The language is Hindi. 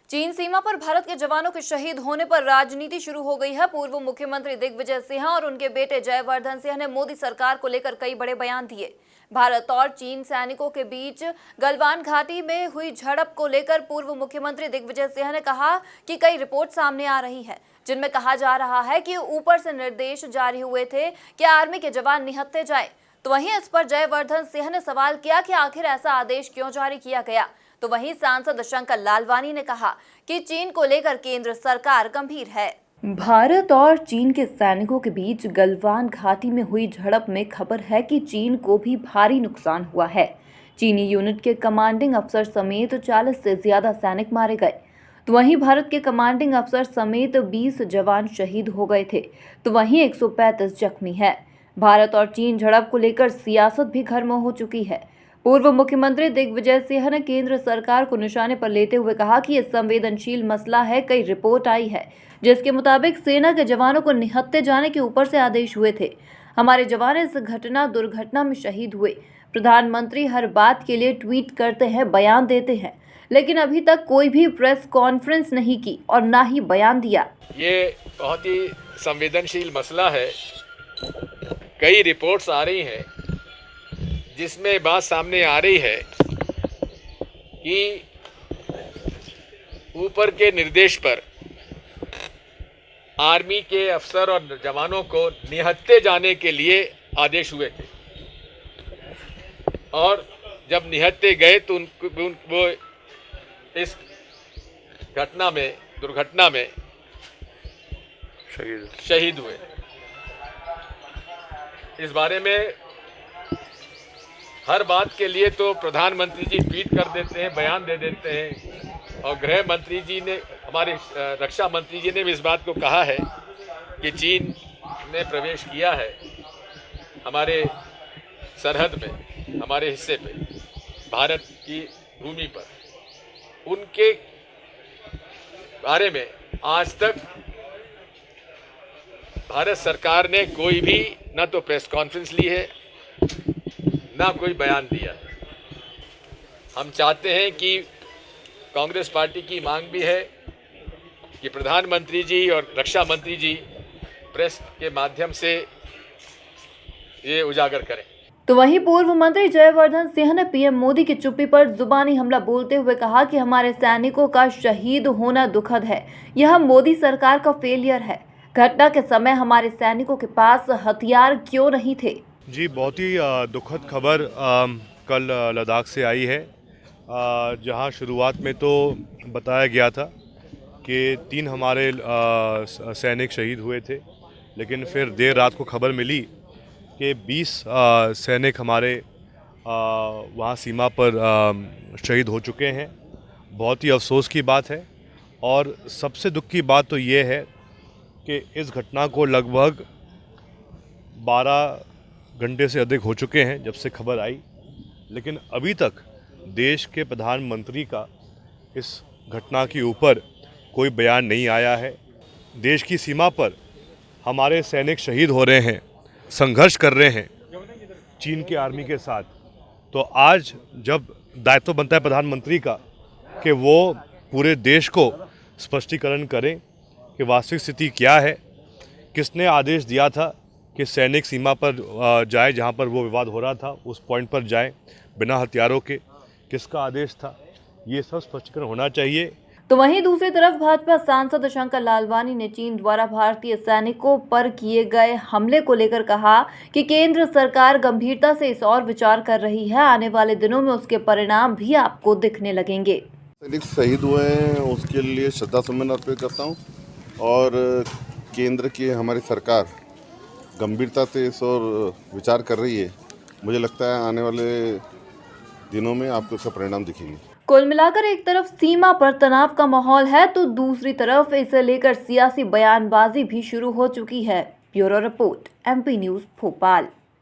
चीन सीमा पर भारत के जवानों के शहीद होने पर राजनीति शुरू हो गई है। पूर्व मुख्यमंत्री दिग्विजय सिंह और उनके बेटे जयवर्धन सिंह ने मोदी सरकार को लेकर कई बड़े बयान दिए। भारत और चीन सैनिकों के बीच गलवान घाटी में हुई झड़प को लेकर पूर्व मुख्यमंत्री दिग्विजय सिंह ने कहा कि कई रिपोर्ट सामने आ रही है जिनमें कहा जा रहा है कि ऊपर से निर्देश जारी हुए थे कि आर्मी के जवान निहत्थे जाएं। तो वहीं इस पर जयवर्धन सिंह ने सवाल किया कि आखिर ऐसा आदेश क्यों जारी किया गया। तो वहीं सांसद शंकर लालवानी ने कहा कि चीन को लेकर केंद्र सरकार गंभीर है। भारत और चीन के सैनिकों के बीच गलवान घाटी में हुई झड़प में खबर है कि चीन को भी भारी नुकसान हुआ है। चीनी यूनिट के कमांडिंग अफसर समेत 40 से ज्यादा सैनिक मारे गए। तो वहीं भारत के कमांडिंग अफसर समेत 20 जवान शहीद हो गए थे। तो वहीं 135 जख्मी है। भारत और चीन झड़प को लेकर सियासत भी गर्म हो चुकी है। पूर्व मुख्यमंत्री दिग्विजय सिंह ने केंद्र सरकार को निशाने पर लेते हुए कहा कि यह संवेदनशील मसला है। कई रिपोर्ट आई है जिसके मुताबिक सेना के जवानों को निहत्थे जाने के ऊपर से आदेश हुए थे। हमारे जवान इस दुर्घटना में शहीद हुए। प्रधानमंत्री हर बात के लिए ट्वीट करते हैं, बयान देते हैं, लेकिन अभी तक कोई भी प्रेस कॉन्फ्रेंस नहीं की और ना ही बयान दिया। ये बहुत ही संवेदनशील मसला है। कई रिपोर्ट्स आ रही हैं जिसमें बात सामने आ रही है कि ऊपर के निर्देश पर आर्मी के अफसर और जवानों को निहत्थे जाने के लिए आदेश हुए थे और जब निहत्थे गए तो वो इस दुर्घटना में शहीद हुए। इस बारे में हर बात के लिए तो प्रधानमंत्री जी ट्वीट कर देते हैं, बयान दे देते हैं और गृह मंत्री जी ने, हमारे रक्षा मंत्री जी ने भी इस बात को कहा है कि चीन ने प्रवेश किया है हमारे सरहद में, हमारे हिस्से पे, भारत की भूमि पर। उनके बारे में आज तक भारत सरकार ने कोई भी न तो प्रेस कॉन्फ्रेंस ली है ना कोई बयान दिया। हम चाहते हैं कि कांग्रेस पार्टी की मांग भी है कि प्रधानमंत्री जी और रक्षा मंत्री जी प्रेस के माध्यम से ये उजागर करें। तो वहीं पूर्व मंत्री जयवर्धन सिंह ने पीएम मोदी की चुप्पी पर जुबानी हमला बोलते हुए कहा कि हमारे सैनिकों का शहीद होना दुखद है। यह मोदी सरकार का फेलियर है। घटना के समय हमारे सैनिकों के पास हथियार क्यों नहीं थे? जी, बहुत ही दुखद खबर कल लद्दाख से आई है, जहां शुरुआत में तो बताया गया था कि 3 हमारे सैनिक शहीद हुए थे, लेकिन फिर देर रात को खबर मिली कि 20 सैनिक हमारे वहां सीमा पर शहीद हो चुके हैं। बहुत ही अफसोस की बात है और सबसे दुख की बात तो ये है कि इस घटना को लगभग 12 घंटे से अधिक हो चुके हैं जब से खबर आई, लेकिन अभी तक देश के प्रधानमंत्री का इस घटना के ऊपर कोई बयान नहीं आया है। देश की सीमा पर हमारे सैनिक शहीद हो रहे हैं, संघर्ष कर रहे हैं चीन की आर्मी के साथ। तो आज जब दायित्व बनता है प्रधानमंत्री का कि वो पूरे देश को स्पष्टीकरण करें कि वास्तविक स्थिति क्या है, किसने आदेश दिया था कि सैनिक सीमा पर जाए, जहां पर वो विवाद हो रहा था उस पॉइंट पर जाए बिना हथियारों के, किसका आदेश था, ये सब स्पष्टीकरण होना चाहिए। तो वहीं दूसरी तरफ भाजपा सांसद शंकर लालवानी ने चीन द्वारा भारतीय सैनिकों पर किए गए हमले को लेकर कहा कि केंद्र सरकार गंभीरता से इस और विचार कर रही है। आने वाले दिनों में उसके परिणाम भी आपको दिखने लगेंगे। सैनिक शहीद हुए हैं उसके लिए श्रद्धा सुमन अर्पित करता हूँ और केंद्र की हमारी सरकार गंभीरता से इस और विचार कर रही है। मुझे लगता है आने वाले दिनों में आपको इसका परिणाम दिखेंगे। कुल मिलाकर एक तरफ सीमा पर तनाव का माहौल है तो दूसरी तरफ इसे लेकर सियासी बयानबाजी भी शुरू हो चुकी है। Bureau report, MP news, Bhopal.